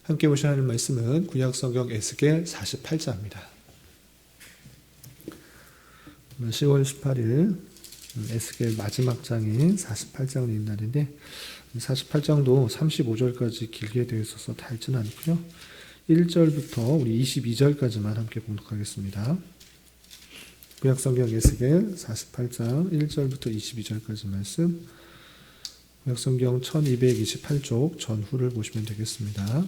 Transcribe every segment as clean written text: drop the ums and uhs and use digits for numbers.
함께 보셔야 하는 말씀은 구약성경 에스겔 48장입니다. 10월 18일 에스겔 마지막 장인 48장을 읽는 날인데 48장도 35절까지 길게 되어 있어서 다 읽지는 않고요. 1절부터 우리 22절까지만 함께 봉독하겠습니다. 구약성경 에스겔 48장 1절부터 22절까지 말씀, 구약성경 1228쪽 전후를 보시면 되겠습니다.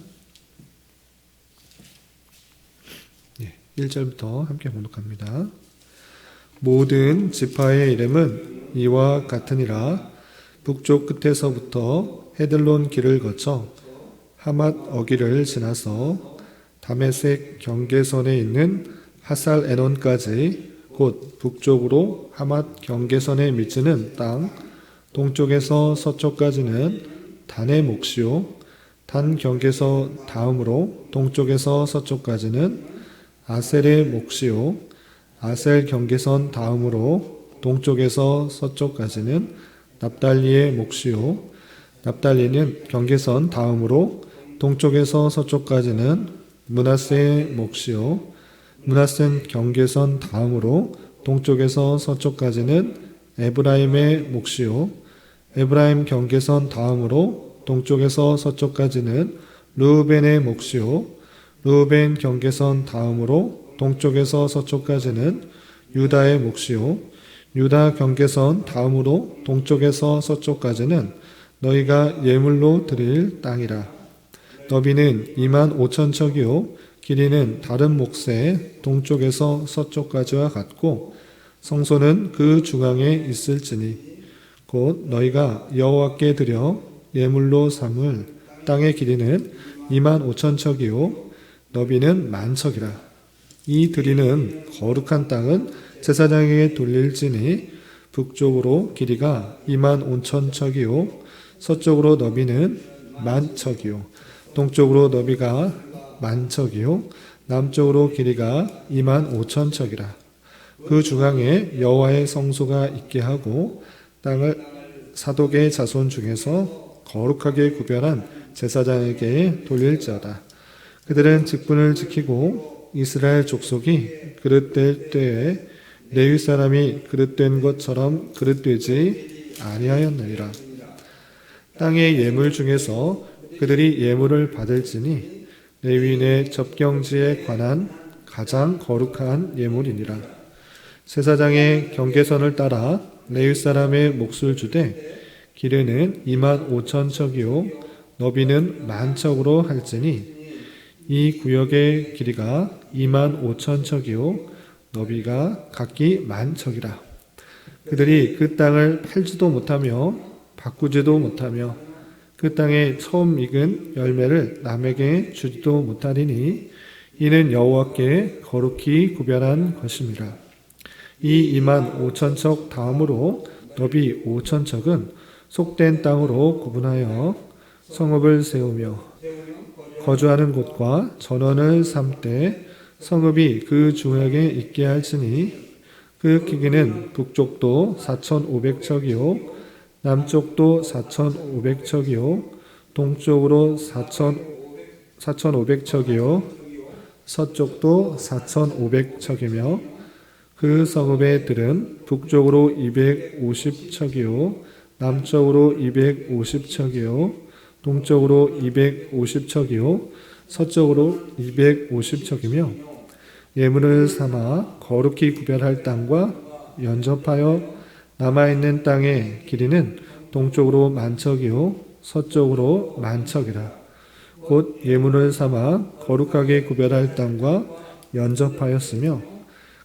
1절부터 함께 봉독합니다. 모든 지파의 이름은 이와 같으니라. 북쪽 끝에서부터 헤들론 길을 거쳐 하맛 어기를 지나서 다메섹 경계선에 있는 하살 에논까지 곧 북쪽으로 하맛 경계선에 미치는 땅, 동쪽에서 서쪽까지는 단의 몫이요, 단 경계선 다음으로 동쪽에서 서쪽까지는 아셀의 몫이요, 아셀 경계선 다음으로 동쪽에서 서쪽까지는 납달리의 몫이요, 납달리는 경계선 다음으로 동쪽에서 서쪽까지는 므낫세의 몫이요, 므낫센 경계선 다음으로 동쪽에서 서쪽까지는 에브라임의 몫이요, 에브라임 경계선 다음으로 동쪽에서 서쪽까지는 르우벤의 몫이요, 르우벤 경계선 다음으로 동쪽에서 서쪽까지는 유다의 몫이요, 유다 경계선 다음으로 동쪽에서 서쪽까지는 너희가 예물로 드릴 땅이라. 너비는 25,000척이요 길이는 다른 몫의 동쪽에서 서쪽까지와 같고 성소는 그 중앙에 있을지니 곧 너희가 여호와께 드려 예물로 삼을 땅의 길이는 25,000척이요 너비는 10,000척이라. 이 드리는 거룩한 땅은 제사장에게 돌릴지니 북쪽으로 길이가 25,000척이요 서쪽으로 너비는 10,000척이요 동쪽으로 너비가 10,000척이요 남쪽으로 길이가 25,000척이라. 그 중앙에 여호와의 성소가 있게 하고 땅을 사독의 자손 중에서 거룩하게 구별한 제사장에게 돌릴지어다. 그들은 직분을 지키고 이스라엘 족속이 그릇될 때에 레위 사람이 그릇된 것처럼 그릇되지 아니하였느니라. 땅의 예물 중에서 그들이 예물을 받을지니 레위인의 접경지에 관한 가장 거룩한 예물이니라. 제사장의 경계선을 따라 레위 사람의 몫을 주되 길이는 25,000척이요 너비는 10,000척으로 할지니 이 구역의 길이가 25,000척이요 너비가 각기 10,000척이라. 그들이 그 땅을 팔지도 못하며 바꾸지도 못하며 그 땅에 처음 익은 열매를 남에게 주지도 못하리니 이는 여호와께 거룩히 구별한 것입니다. 이 25,000척 다음으로 너비 5,000척은 속된 땅으로 구분하여 성읍을 세우며 거주하는 곳과 전원을 삼되 성읍이 그 중앙에 있게 할지니 그 크기는 북쪽도 4,500척이요 남쪽도 4,500척이요 동쪽으로 4,500척이요 서쪽도 4,500척이며 그 성읍의 들은 북쪽으로 250척이요 남쪽으로 250척이요 동쪽으로 250척이요 서쪽으로 250척이며 예물을 삼아 거룩히 구별할 땅과 연접하여 남아있는 땅의 길이는 동쪽으로 10,000척이요 서쪽으로 10,000척이라. 곧 예물을 삼아 거룩하게 구별할 땅과 연접하였으며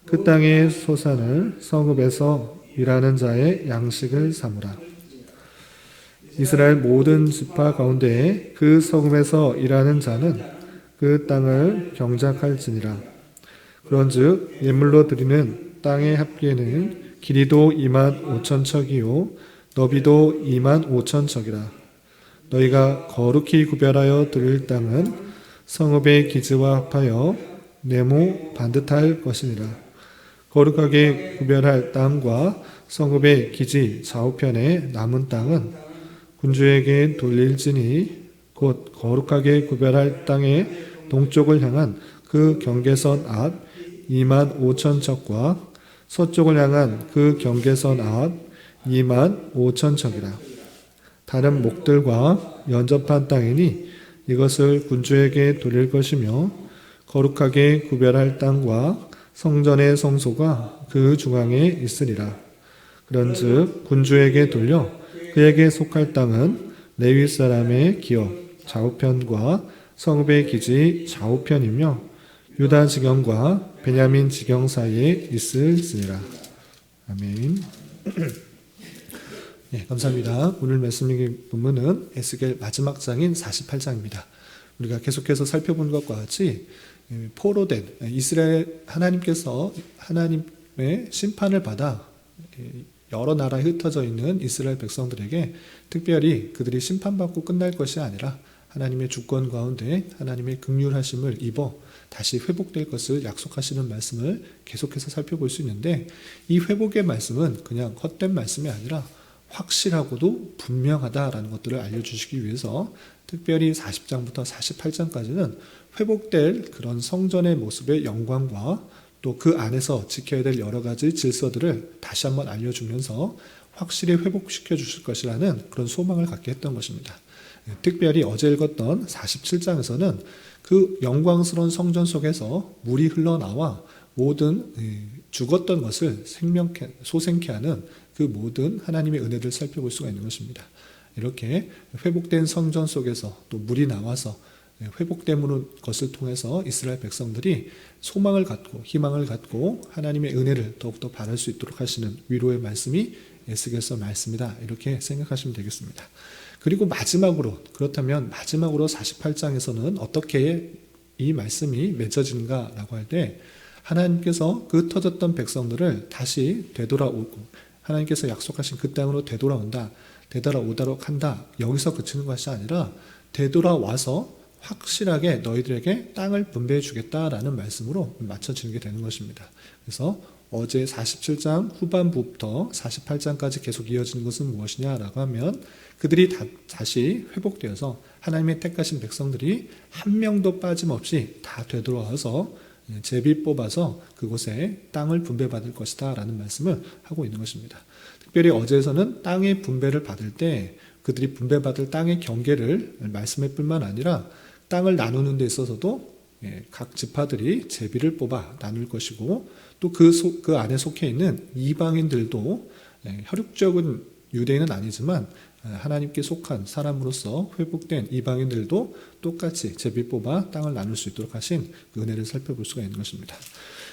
그 땅의 소산을 성읍에서 일하는 자의 양식을 삼으라. 이스라엘 모든 지파 가운데 그 성읍에서 일하는 자는 그 땅을 경작할지니라. 그런즉 예물로 드리는 땅의 합계는 길이도 25,000척이요 너비도 25,000척이라. 너희가 거룩히 구별하여 드릴 땅은 성읍의 기지와 합하여 네모 반듯할 것이니라. 거룩하게 구별할 땅과 성읍의 기지 좌우편에 남은 땅은 군주에게 돌릴지니 곧 거룩하게 구별할 땅의 동쪽을 향한 그 경계선 앞 2만 5천 척과 서쪽을 향한 그 경계선 앞 2만 5천 척이라. 다른 목들과 연접한 땅이니 이것을 군주에게 돌릴 것이며 거룩하게 구별할 땅과 성전의 성소가 그 중앙에 있으리라. 그런즉 군주에게 돌려 그에게 속할 땅은 레위 사람의 기업 좌우편과 성읍의 기지 좌우편이며 유다 지경과 베냐민 지경 사이에 있을지니라. 아멘. 네, 감사합니다. 오늘 말씀의 본문은 에스겔 마지막 장인 48장입니다. 우리가 계속해서 살펴본 것과 같이 포로된 이스라엘 하나님께서 하나님의 심판을 받아 여러 나라에 흩어져 있는 이스라엘 백성들에게 특별히 그들이 심판받고 끝날 것이 아니라 하나님의 주권 가운데 하나님의 긍휼하심을 입어 다시 회복될 것을 약속하시는 말씀을 계속해서 살펴볼 수 있는데, 이 회복의 말씀은 그냥 헛된 말씀이 아니라 확실하고도 분명하다라는 것들을 알려주시기 위해서 특별히 40장부터 48장까지는 회복될 그런 성전의 모습의 영광과 또 그 안에서 지켜야 될 여러 가지 질서들을 다시 한번 알려주면서 확실히 회복시켜 주실 것이라는 그런 소망을 갖게 했던 것입니다. 특별히 어제 읽었던 47장에서는 그 영광스러운 성전 속에서 물이 흘러나와 모든 죽었던 것을 소생케 하는 그 모든 하나님의 은혜를 살펴볼 수가 있는 것입니다. 이렇게 회복된 성전 속에서 또 물이 나와서 회복된 것을 통해서 이스라엘 백성들이 소망을 갖고 희망을 갖고 하나님의 은혜를 더욱더 바랄 수 있도록 하시는 위로의 말씀이 에스겔서 말씀이다, 이렇게 생각하시면 되겠습니다. 그리고 그렇다면 마지막으로 48장에서는 어떻게 이 말씀이 맺어지는가라고 할 때, 하나님께서 그 흩어졌던 백성들을 다시 되돌아오고 하나님께서 약속하신 그 땅으로 되돌아오도록 한다, 여기서 그치는 것이 아니라 되돌아와서 확실하게 너희들에게 땅을 분배해 주겠다라는 말씀으로 맞춰지는 게 되는 것입니다. 그래서 어제 47장 후반부부터 48장까지 계속 이어지는 것은 무엇이냐라고 하면, 그들이 다시 회복되어서 하나님의 택하신 백성들이 한 명도 빠짐없이 다 되돌아와서 제비 뽑아서 그곳에 땅을 분배받을 것이다 라는 말씀을 하고 있는 것입니다. 특별히 어제에서는 땅의 분배를 받을 때 그들이 분배받을 땅의 경계를 말씀할 뿐만 아니라 땅을 나누는 데 있어서도 각 지파들이 제비를 뽑아 나눌 것이고, 또 그 안에 속해 있는 이방인들도 혈육적인 유대인은 아니지만 하나님께 속한 사람으로서 회복된 이방인들도 똑같이 제비 뽑아 땅을 나눌 수 있도록 하신 그 은혜를 살펴볼 수가 있는 것입니다.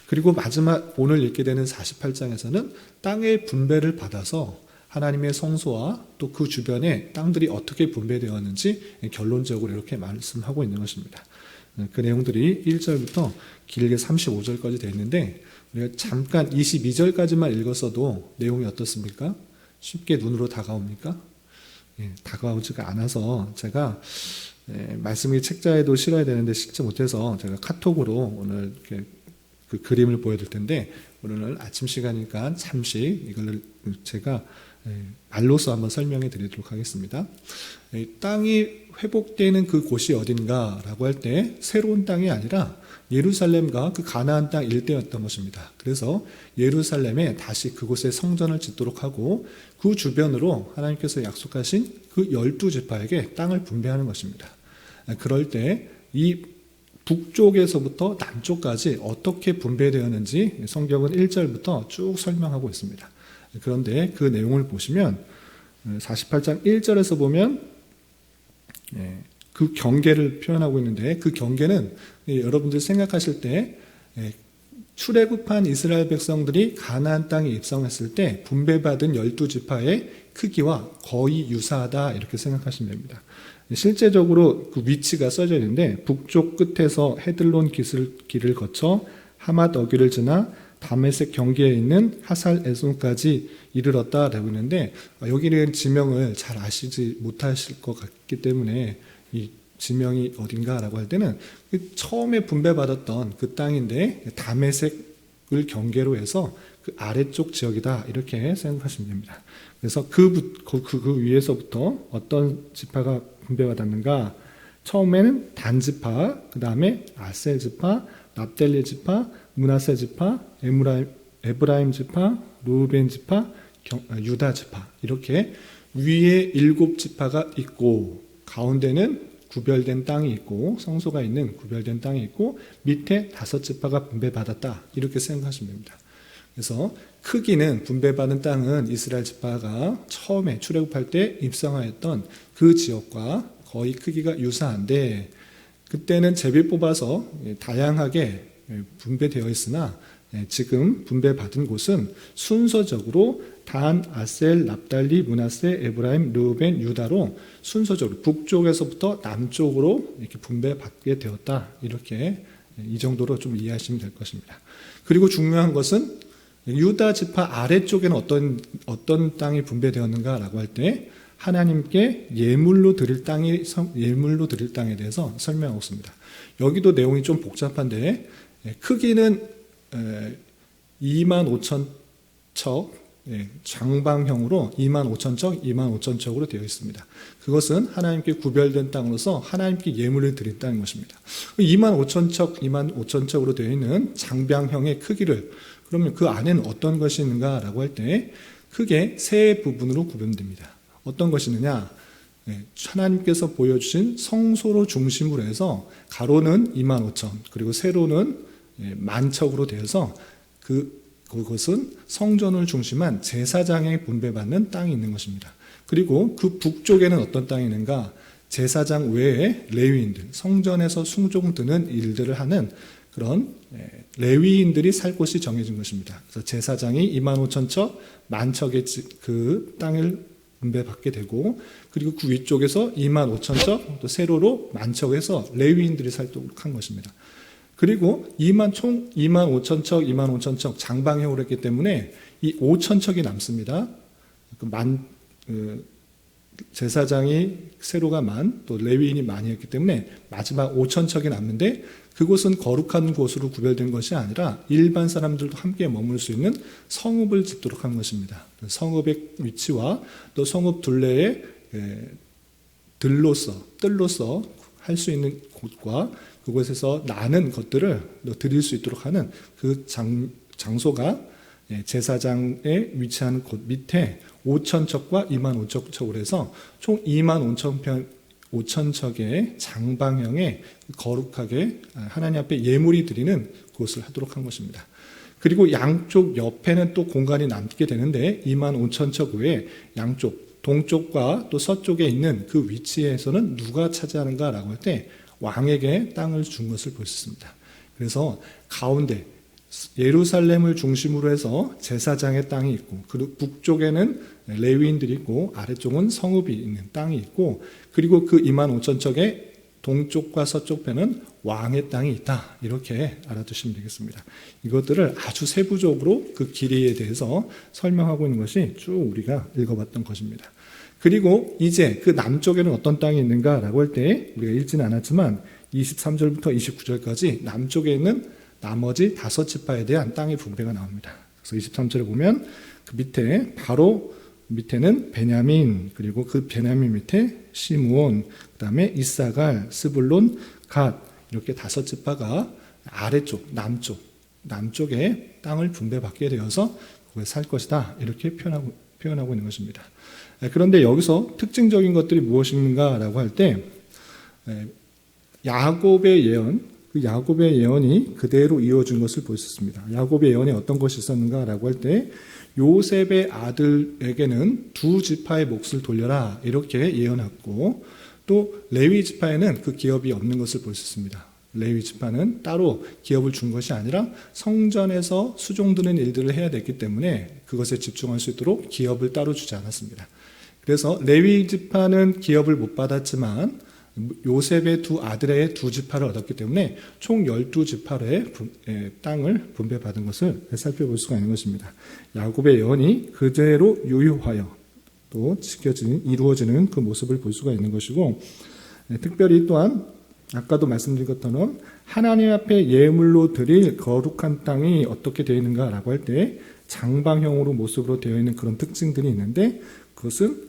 그리고 마지막 오늘 읽게 되는 48장에서는 땅의 분배를 받아서 하나님의 성소와 또 그 주변에 땅들이 어떻게 분배되었는지 결론적으로 이렇게 말씀하고 있는 것입니다. 그 내용들이 1절부터 길게 35절까지 되어 있는데, 우리가 잠깐 22절까지만 읽었어도 내용이 어떻습니까? 쉽게 눈으로 다가옵니까? 다가오지가 않아서 제가 말씀이 책자에도 실어야 되는데 실지 못해서 제가 카톡으로 오늘 이렇게 그 그림을 보여드릴 텐데, 오늘 아침 시간이니까 잠시 이걸 제가 말로서 한번 설명해 드리도록 하겠습니다. 땅이 회복되는 그 곳이 어딘가라고 할 때 새로운 땅이 아니라 예루살렘과 그 가나안 땅 일대였던 것입니다. 그래서 예루살렘에 다시 그곳에 성전을 짓도록 하고 그 주변으로 하나님께서 약속하신 그 12지파에게 땅을 분배하는 것입니다. 그럴 때 이 북쪽에서부터 남쪽까지 어떻게 분배되었는지 성경은 1절부터 쭉 설명하고 있습니다. 그런데 그 내용을 보시면 48장 1절에서 보면 그 경계를 표현하고 있는데, 그 경계는 여러분들 생각하실 때 출애굽한 이스라엘 백성들이 가나안 땅에 입성했을 때 분배받은 12지파의 크기와 거의 유사하다, 이렇게 생각하시면 됩니다. 실제적으로 그 위치가 써져 있는데, 북쪽 끝에서 헤들론 길을 거쳐 하맛 어귀를 지나 다메섹 경계에 있는 하살 에손까지 이르렀다라고 있는데, 여기는 지명을 잘 아시지 못하실 것 같기 때문에 이 지명이 어딘가라고 할 때는 처음에 분배받았던 그 땅인데 다메섹을 경계로 해서 그 아래쪽 지역이다, 이렇게 생각하시면 됩니다. 그래서 그 위에서부터 어떤 지파가 분배받았는가 처음에는 단 지파, 그 다음에 아셀 지파, 납달리 지파, 므낫세 지파, 에브라임 지파, 루벤 지파, 유다 지파, 이렇게 위에 7지파가 있고 가운데는 구별된 땅이 있고 성소가 있는 구별된 땅이 있고 밑에 5지파가 분배받았다, 이렇게 생각하시면 됩니다. 그래서 크기는, 분배받은 땅은 이스라엘 지파가 처음에 출애굽할 때 입성하였던 그 지역과 거의 크기가 유사한데, 그때는 제비 뽑아서 다양하게 분배되어 있으나 지금 분배받은 곳은 순서적으로 단, 아셀, 납달리, 므낫세, 에브라임, 르우벤, 유다로 순서적으로 북쪽에서부터 남쪽으로 이렇게 분배받게 되었다, 이렇게 이 정도로 좀 이해하시면 될 것입니다. 그리고 중요한 것은 유다 지파 아래쪽에는 어떤 땅이 분배되었는가라고 할 때 하나님께 예물로 드릴 땅에 대해서 설명하고 있습니다. 여기도 내용이 좀 복잡한데 크기는 25,000척, 장방형으로 25,000척, 25,000척으로 되어 있습니다. 그것은 하나님께 구별된 땅으로서 하나님께 예물을 드린 땅인 것입니다. 25,000척, 25,000척으로 되어 있는 장방형의 크기를, 그러면 그 안에는 어떤 것이 있는가라고 할 때 크게 세 부분으로 구분됩니다. 어떤 것이 있느냐? 하나님께서 보여주신 성소로 중심으로 해서 가로는 25,000, 그리고 세로는 10,000척으로 되어서 그것은 성전을 중심한 제사장에 분배받는 땅이 있는 것입니다. 그리고 그 북쪽에는 어떤 땅이 있는가? 제사장 외에 레위인들, 성전에서 숭종 드는 일들을 하는 그런 레위인들이 살 곳이 정해진 것입니다. 그래서 제사장이 25,000척, 10,000척의 그 땅을 분배받게 되고, 그리고 그 위쪽에서 25,000척, 또 세로로 10,000척에서 레위인들이 살도록 한 것입니다. 그리고 총 25,000척, 25,000척 장방형으로 했기 때문에 이 5,000척이 남습니다. 제사장이 세로가 또 레위인이 많이 했기 때문에 마지막 5,000척이 남는데, 그곳은 거룩한 곳으로 구별된 것이 아니라 일반 사람들도 함께 머물 수 있는 성읍을 짓도록 한 것입니다. 성읍의 위치와 또 성읍 둘레에 뜰로서 할 수 있는 곳과 그곳에서 나는 것들을 드릴 수 있도록 하는 그 장소가 제사장에 위치하는 곳 밑에 5,000척과 25,000척으로 해서 총 25,000척의 장방형에 거룩하게 하나님 앞에 예물이 드리는 곳을 하도록 한 것입니다. 그리고 양쪽 옆에는 또 공간이 남게 되는데 25,000척 외에 양쪽, 동쪽과 또 서쪽에 있는 그 위치에서는 누가 차지하는가라고 할 때 왕에게 땅을 준 것을 볼 수 있습니다. 그래서 가운데 예루살렘을 중심으로 해서 제사장의 땅이 있고, 그리고 북쪽에는 레위인들이 있고, 아래쪽은 성읍이 있는 땅이 있고, 그리고 그 25,000척의 동쪽과 서쪽에는 왕의 땅이 있다, 이렇게 알아두시면 되겠습니다. 이것들을 아주 세부적으로 그 길이에 대해서 설명하고 있는 것이 쭉 우리가 읽어봤던 것입니다. 그리고 이제 그 남쪽에는 어떤 땅이 있는가라고 할 때 우리가 읽지는 않았지만 23절부터 29절까지 남쪽에 있는 나머지 5지파에 대한 땅의 분배가 나옵니다. 그래서 23절에 보면 그 밑에 바로 밑에는 베냐민, 그리고 그 베냐민 밑에 시므온, 그 다음에 이사갈, 스불론, 갓, 이렇게 5지파가 아래쪽, 남쪽에 땅을 분배받게 되어서 거기에 살 것이다, 이렇게 표현하고 있는 것입니다. 그런데 여기서 특징적인 것들이 무엇인가라고 할 때 야곱의 예언, 그 야곱의 예언이 그대로 이어진 것을 볼 수 있습니다. 야곱의 예언에 어떤 것이 있었는가라고 할 때 요셉의 아들에게는 2지파의 몫을 돌려라, 이렇게 예언했고, 또 레위 지파에는 그 기업이 없는 것을 볼 수 있습니다. 레위 지파는 따로 기업을 준 것이 아니라 성전에서 수종드는 일들을 해야 됐기 때문에 그것에 집중할 수 있도록 기업을 따로 주지 않았습니다. 그래서 레위 지파는 기업을 못 받았지만 요셉의 2 아들의 2지파를 얻었기 때문에 총 12지파의 땅을 분배받은 것을 살펴볼 수가 있는 것입니다. 야곱의 예언이 그대로 유효하여 또 이루어지는 그 모습을 볼 수가 있는 것이고, 특별히 또한 아까도 말씀드린 것처럼 하나님 앞에 예물로 드릴 거룩한 땅이 어떻게 되어 있는가라고 할 때 장방형으로 모습으로 되어 있는 그런 특징들이 있는데, 그것은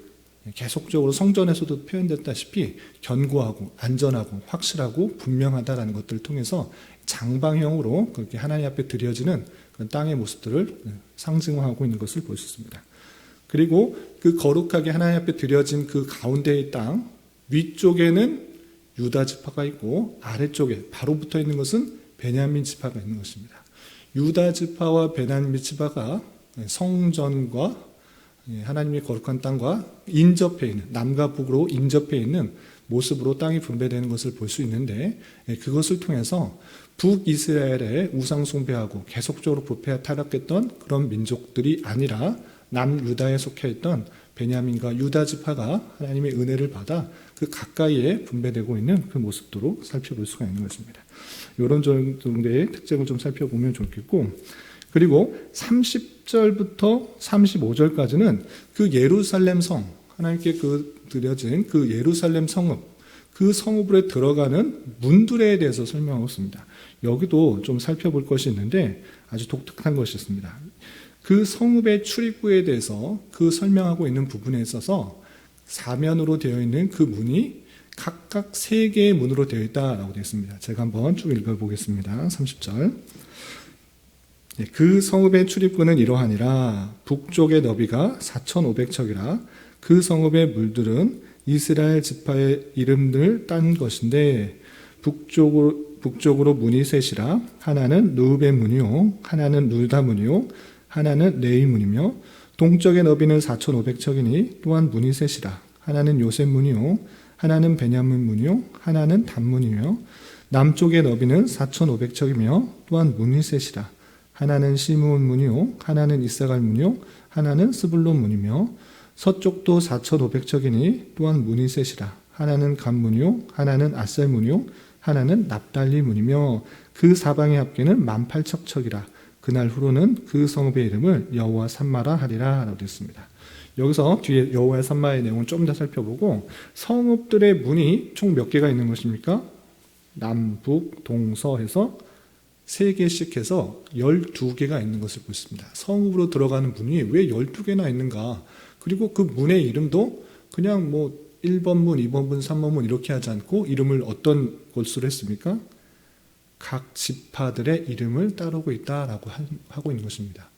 계속적으로 성전에서도 표현됐다시피 견고하고 안전하고 확실하고 분명하다라는 것들을 통해서 장방형으로 그렇게 하나님 앞에 드려지는 그런 땅의 모습들을 상징화하고 있는 것을 볼 수 있습니다. 그리고 그 거룩하게 하나님 앞에 드려진 그 가운데의 땅 위쪽에는 유다 지파가 있고 아래쪽에 바로 붙어 있는 것은 베냐민 지파가 있는 것입니다. 유다 지파와 베냐민 지파가 성전과 하나님의 거룩한 땅과 인접해 있는, 남과 북으로 인접해 있는 모습으로 땅이 분배되는 것을 볼 수 있는데, 그것을 통해서 북이스라엘의 우상 숭배하고 계속적으로 부패 타락했던 그런 민족들이 아니라 남유다에 속해 있던 베냐민과 유다 지파가 하나님의 은혜를 받아 그 가까이에 분배되고 있는 그 모습도로 살펴볼 수가 있는 것입니다. 이런 정도의 특징을 좀 살펴보면 좋겠고, 그리고 30절부터 35절까지는 그 예루살렘 성, 하나님께 드려진 그 예루살렘 성읍, 그 성읍으로 들어가는 문들에 대해서 설명하고 있습니다. 여기도 좀 살펴볼 것이 있는데 아주 독특한 것이 있습니다. 그 성읍의 출입구에 대해서 그 설명하고 있는 부분에 있어서 사면으로 되어 있는 그 문이 각각 3개의 문으로 되어 있다라고 되어 있습니다. 제가 한번 쭉 읽어보겠습니다. 30절. 그 성읍의 출입구는 이러하니라. 북쪽의 너비가 4,500척이라. 그 성읍의 물들은 이스라엘 지파의 이름을 딴 것인데 북쪽으로 문이 셋이라. 하나는 느읍의 문이요, 하나는 눌다 문이요, 하나는 레이 문이며, 동쪽의 너비는 4,500척이니 또한 문이 셋이라. 하나는 요셉 문이요, 하나는 베냐민 문이요, 하나는 단 문이며, 남쪽의 너비는 4,500척이며 또한 문이 셋이라. 하나는 시므온 문이요, 하나는 이사갈 문이요, 하나는 스불론 문이며, 서쪽도 4,500척이니 또한 문이 셋이라. 하나는 간 문이요, 하나는 아셀 문이요, 하나는 납달리 문이며, 그 사방의 합계는 18,000척이라. 그날 후로는 그 성읍의 이름을 여호와 삼마라 하리라 라고 되어 있습니다. 여기서 뒤에 여호와의 삼마의 내용을 좀 더 살펴보고, 성읍들의 문이 총 몇 개가 있는 것입니까? 남북 동서 해서 3개씩 해서 12개가 있는 것을 볼 수 있습니다. 성읍으로 들어가는 문이 왜 12개나 있는가? 그리고 그 문의 이름도 그냥 1번 문, 2번 문, 3번 문 이렇게 하지 않고 이름을 어떤 것으로 했습니까? 각 지파들의 이름을 따르고 있다라고 하고 있는 것입니다.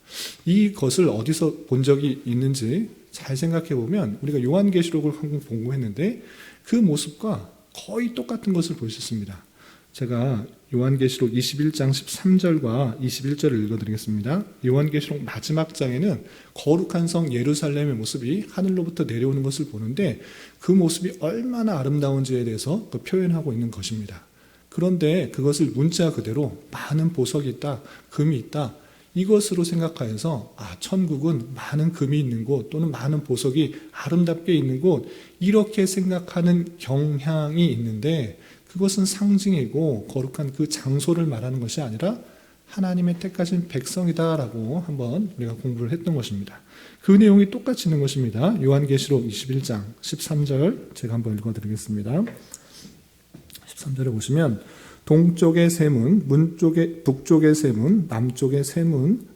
이것을 어디서 본 적이 있는지 잘 생각해 보면, 우리가 요한계시록을 한번 공부했는데 그 모습과 거의 똑같은 것을 볼 수 있습니다. 제가 요한계시록 21장 13절과 21절을 읽어드리겠습니다. 요한계시록 마지막 장에는 거룩한 성 예루살렘의 모습이 하늘로부터 내려오는 것을 보는데 그 모습이 얼마나 아름다운지에 대해서 표현하고 있는 것입니다. 그런데 그것을 문자 그대로 많은 보석이 있다, 금이 있다, 이것으로 생각하여서 천국은 많은 금이 있는 곳 또는 많은 보석이 아름답게 있는 곳, 이렇게 생각하는 경향이 있는데, 그것은 상징이고 거룩한 그 장소를 말하는 것이 아니라 하나님의 택하신 백성이다라고 한번 우리가 공부를 했던 것입니다. 그 내용이 똑같이 있는 것입니다. 요한계시록 21장 13절 제가 한번 읽어드리겠습니다. 13절에 보시면, 동쪽의 세 문, 북쪽의 세 문, 남쪽의 세 문,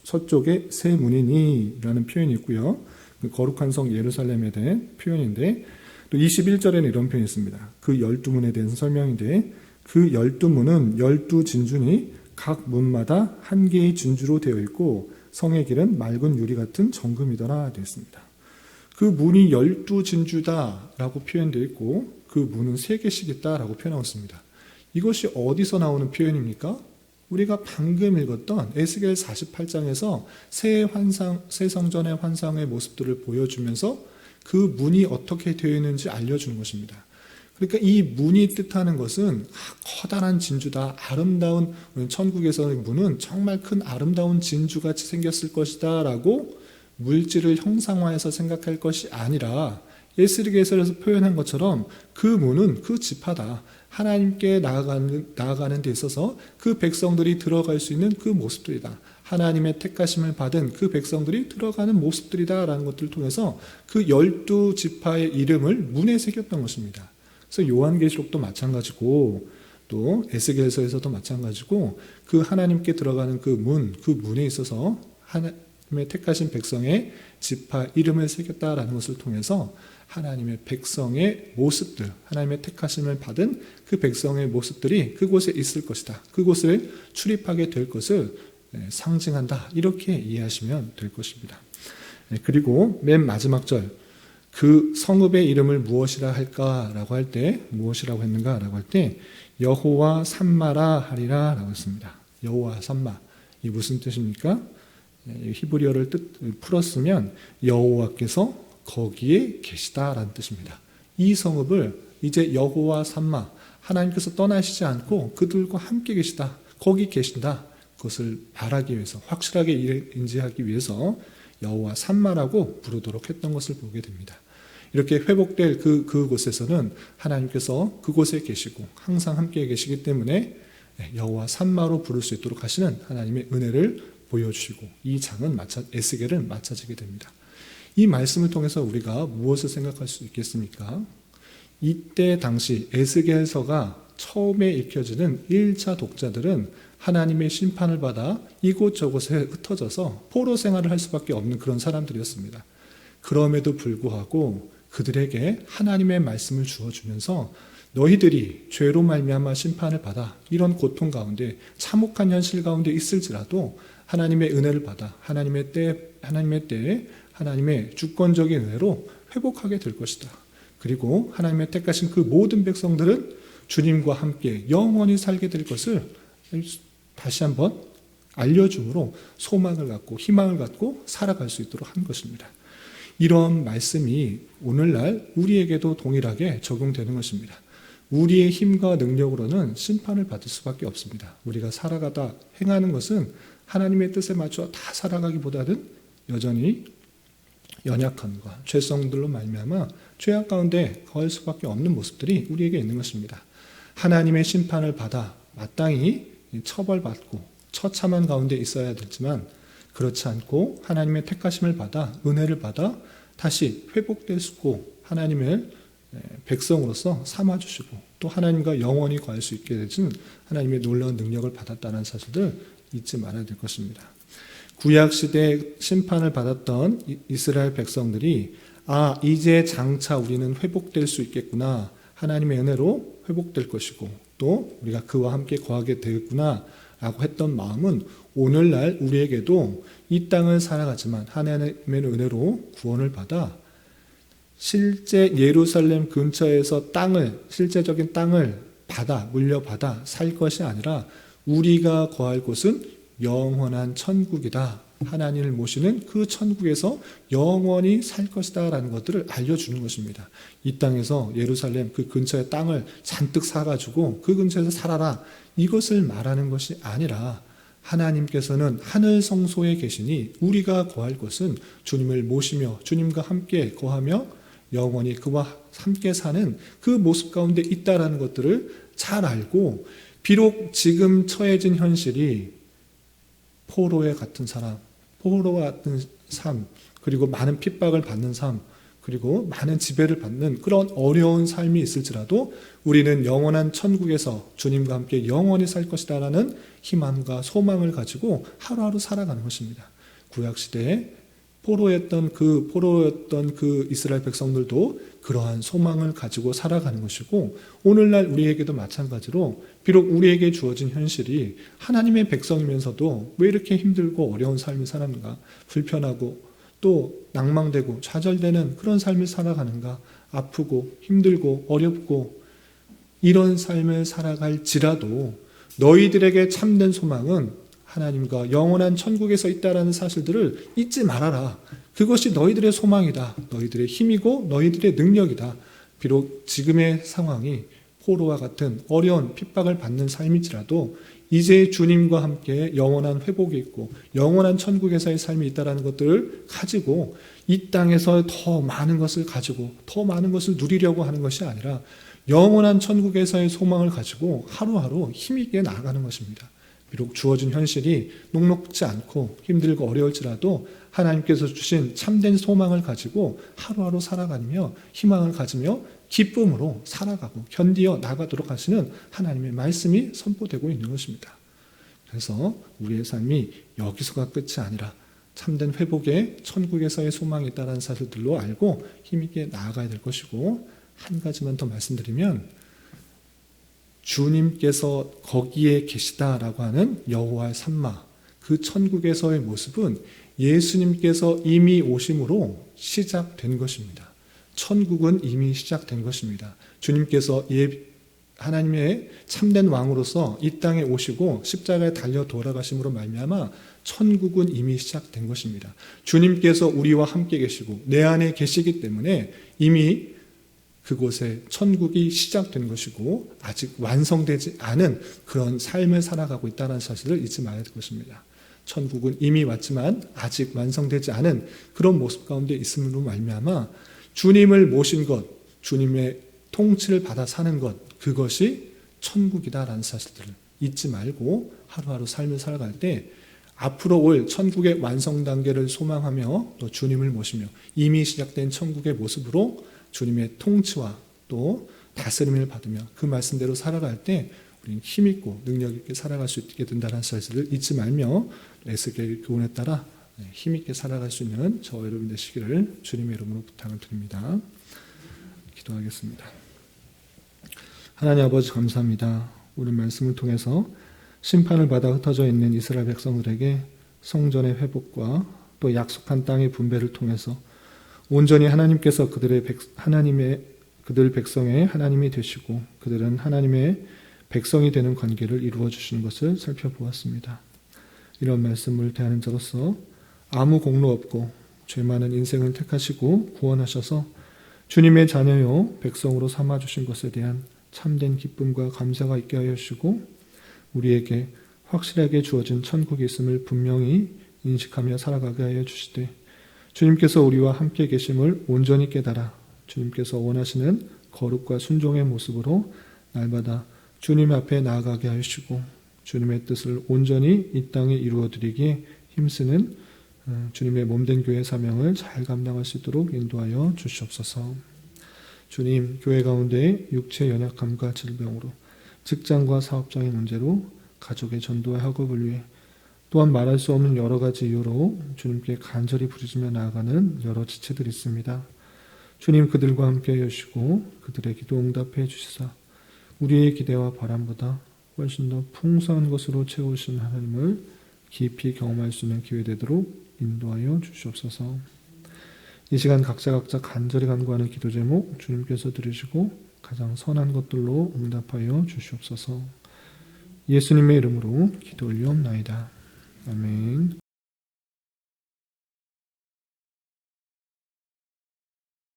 서쪽의 세 문이니 라는 표현이 있고요. 그 거룩한 성 예루살렘에 대한 표현인데, 또 21절에는 이런 표현이 있습니다. 그 12문에 대한 설명인데, 그 12문은 12진주니 각 문마다 한 개의 진주로 되어 있고 성의 길은 맑은 유리 같은 정금이더라 되어 있습니다. 그 문이 12진주다라고 표현되어 있고 그 문은 3개씩 있다라고 표현하고 있습니다. 이것이 어디서 나오는 표현입니까? 우리가 방금 읽었던 에스겔 48장에서 새 성전의 환상의 모습들을 보여주면서 그 문이 어떻게 되어 있는지 알려주는 것입니다. 그러니까 이 문이 뜻하는 것은 커다란 진주다, 아름다운, 천국에서의 문은 정말 큰 아름다운 진주같이 생겼을 것이다 라고 물질을 형상화해서 생각할 것이 아니라, 에스겔에서 표현한 것처럼 그 문은 그 지파다, 하나님께 나아가는 데 있어서 그 백성들이 들어갈 수 있는 그 모습들이다, 하나님의 택하심을 받은 그 백성들이 들어가는 모습들이다라는 것들을 통해서 그 12지파의 이름을 문에 새겼던 것입니다. 그래서 요한계시록도 마찬가지고 또 에스겔서에서도 마찬가지고 그 하나님께 들어가는 그 문에 있어서 하나님의 택하신 백성의 지파 이름을 새겼다라는 것을 통해서 하나님의 백성의 모습들, 하나님의 택하심을 받은 그 백성의 모습들이 그곳에 있을 것이다. 그곳을 출입하게 될 것을 상징한다. 이렇게 이해하시면 될 것입니다. 그리고 맨 마지막 절, 그 성읍의 이름을 무엇이라 할까라고 할 때, 무엇이라고 했는가라고 할 때 여호와 삼마라 하리라 라고 했습니다. 여호와 삼마, 이 무슨 뜻입니까? 히브리어를 풀었으면 여호와께서 거기에 계시다라는 뜻입니다. 이 성읍을 이제 여호와 삼마, 하나님께서 떠나시지 않고 그들과 함께 계시다, 거기 계신다, 그것을 말하기 위해서, 확실하게 인지하기 위해서 여호와 삼마라고 부르도록 했던 것을 보게 됩니다. 이렇게 회복될 그곳에서는 하나님께서 그곳에 계시고 항상 함께 계시기 때문에 여호와 삼마로 부를 수 있도록 하시는 하나님의 은혜를 보여주시고 이 장은 에스겔은 마쳐지게 됩니다. 이 말씀을 통해서 우리가 무엇을 생각할 수 있겠습니까? 이때 당시 에스겔서가 처음에 읽혀지는 1차 독자들은 하나님의 심판을 받아 이곳저곳에 흩어져서 포로 생활을 할 수밖에 없는 그런 사람들이었습니다. 그럼에도 불구하고 그들에게 하나님의 말씀을 주어주면서 너희들이 죄로 말미암아 심판을 받아 이런 고통 가운데 참혹한 현실 가운데 있을지라도 하나님의 은혜를 받아 하나님의 때에 하나님의 주권적인 은혜로 회복하게 될 것이다. 그리고 하나님의 택하신 그 모든 백성들은 주님과 함께 영원히 살게 될 것을 다시 한번 알려줌으로 소망을 갖고 희망을 갖고 살아갈 수 있도록 한 것입니다. 이런 말씀이 오늘날 우리에게도 동일하게 적용되는 것입니다. 우리의 힘과 능력으로는 심판을 받을 수밖에 없습니다. 우리가 살아가다 행하는 것은 하나님의 뜻에 맞춰 다 살아가기보다는 여전히 연약함과 죄성들로 말미암아 죄악 가운데 거할 수밖에 없는 모습들이 우리에게 있는 것입니다. 하나님의 심판을 받아 마땅히 처벌받고 처참한 가운데 있어야 되지만 그렇지 않고 하나님의 택하심을 받아 은혜를 받아 다시 회복될 수 있고 하나님의 백성으로서 삼아주시고 또 하나님과 영원히 거할 수 있게 되는 하나님의 놀라운 능력을 받았다는 사실을 잊지 말아야 될 것입니다. 구약시대 심판을 받았던 이스라엘 백성들이 이제 장차 우리는 회복될 수 있겠구나, 하나님의 은혜로 회복될 것이고 또 우리가 그와 함께 거하게 되겠구나 라고 했던 마음은 오늘날 우리에게도 이 땅을 살아가지만 하나님의 은혜로 구원을 받아 실제 예루살렘 근처에서 실제적인 땅을 물려받아 살 것이 아니라 우리가 거할 곳은 영원한 천국이다. 하나님을 모시는 그 천국에서 영원히 살 것이다 라는 것들을 알려주는 것입니다. 이 땅에서 예루살렘 그 근처의 땅을 잔뜩 사가지고 그 근처에서 살아라, 이것을 말하는 것이 아니라 하나님께서는 하늘 성소에 계시니 우리가 거할 곳은 주님을 모시며 주님과 함께 거하며 영원히 그와 함께 사는 그 모습 가운데 있다라는 것들을 잘 알고, 비록 지금 처해진 현실이 포로와 같은 삶, 그리고 많은 핍박을 받는 삶, 그리고 많은 지배를 받는 그런 어려운 삶이 있을지라도 우리는 영원한 천국에서 주님과 함께 영원히 살 것이다라는 희망과 소망을 가지고 하루하루 살아가는 것입니다. 구약시대에 포로였던 그 이스라엘 백성들도 그러한 소망을 가지고 살아가는 것이고, 오늘날 우리에게도 마찬가지로 비록 우리에게 주어진 현실이 하나님의 백성이면서도 왜 이렇게 힘들고 어려운 삶을 사는가, 불편하고 또 낭망되고 좌절되는 그런 삶을 살아가는가, 아프고 힘들고 어렵고 이런 삶을 살아갈지라도 너희들에게 참된 소망은 하나님과 영원한 천국에서 있다라는 사실들을 잊지 말아라. 그것이 너희들의 소망이다. 너희들의 힘이고 너희들의 능력이다. 비록 지금의 상황이 포로와 같은 어려운 핍박을 받는 삶일지라도 이제 주님과 함께 영원한 회복이 있고 영원한 천국에서의 삶이 있다라는 것들을 가지고 이 땅에서 더 많은 것을 가지고 더 많은 것을 누리려고 하는 것이 아니라 영원한 천국에서의 소망을 가지고 하루하루 힘있게 나아가는 것입니다. 비록 주어진 현실이 녹록지 않고 힘들고 어려울지라도 하나님께서 주신 참된 소망을 가지고 하루하루 살아가며 희망을 가지며 기쁨으로 살아가고 견디어 나가도록 하시는 하나님의 말씀이 선포되고 있는 것입니다. 그래서 우리의 삶이 여기서가 끝이 아니라 참된 회복에 천국에서의 소망이 있다는 사실들로 알고 힘있게 나아가야 될 것이고, 한 가지만 더 말씀드리면 주님께서 거기에 계시다라고 하는 여호와의 산마, 그 천국에서의 모습은 예수님께서 이미 오심으로 시작된 것입니다. 천국은 이미 시작된 것입니다. 주님께서 하나님의 참된 왕으로서 이 땅에 오시고 십자가에 달려 돌아가심으로 말미암아 천국은 이미 시작된 것입니다. 주님께서 우리와 함께 계시고 내 안에 계시기 때문에 이미 그곳에 천국이 시작된 것이고 아직 완성되지 않은 그런 삶을 살아가고 있다는 사실을 잊지 말아야 될 것입니다. 천국은 이미 왔지만 아직 완성되지 않은 그런 모습 가운데 있음으로 말미암아 주님을 모신 것, 주님의 통치를 받아 사는 것, 그것이 천국이다라는 사실들을 잊지 말고 하루하루 삶을 살아갈 때 앞으로 올 천국의 완성 단계를 소망하며 또 주님을 모시며 이미 시작된 천국의 모습으로 주님의 통치와 또 다스림을 받으며 그 말씀대로 살아갈 때 우리는 힘있고 능력있게 살아갈 수 있게 된다는 사실을 잊지 말며 에스겔의 교훈에 따라 힘있게 살아갈 수 있는 저와 여러분 되시기를 주님의 이름으로 부탁을 드립니다. 기도하겠습니다. 하나님 아버지 감사합니다. 오늘 말씀을 통해서 심판을 받아 흩어져 있는 이스라엘 백성들에게 성전의 회복과 또 약속한 땅의 분배를 통해서 온전히 하나님께서 그들 백성의 하나님이 되시고 그들은 하나님의 백성이 되는 관계를 이루어 주시는 것을 살펴보았습니다. 이런 말씀을 대하는 자로서 아무 공로 없고 죄 많은 인생을 택하시고 구원하셔서 주님의 자녀요 백성으로 삼아주신 것에 대한 참된 기쁨과 감사가 있게 하여 주시고 우리에게 확실하게 주어진 천국이 있음을 분명히 인식하며 살아가게 하여 주시되 주님께서 우리와 함께 계심을 온전히 깨달아 주님께서 원하시는 거룩과 순종의 모습으로 날마다 주님 앞에 나아가게 하시고 주님의 뜻을 온전히 이 땅에 이루어드리기에 힘쓰는 주님의 몸된 교회 사명을 잘 감당할 수 있도록 인도하여 주시옵소서. 주님, 교회 가운데 육체 연약함과 질병으로 직장과 사업장의 문제로 가족의 전도와 학업을 위해 또한 말할 수 없는 여러 가지 이유로 주님께 간절히 부르짖며 나아가는 여러 지체들이 있습니다. 주님 그들과 함께 하시고 그들의 기도 응답해 주시사 우리의 기대와 바람보다 훨씬 더 풍성한 것으로 채우신 하나님을 깊이 경험할 수 있는 기회 되도록 인도하여 주시옵소서. 이 시간 각자 간절히 간구하는 기도 제목 주님께서 들으시고 가장 선한 것들로 응답하여 주시옵소서. 예수님의 이름으로 기도 올리옵나이다. 아멘.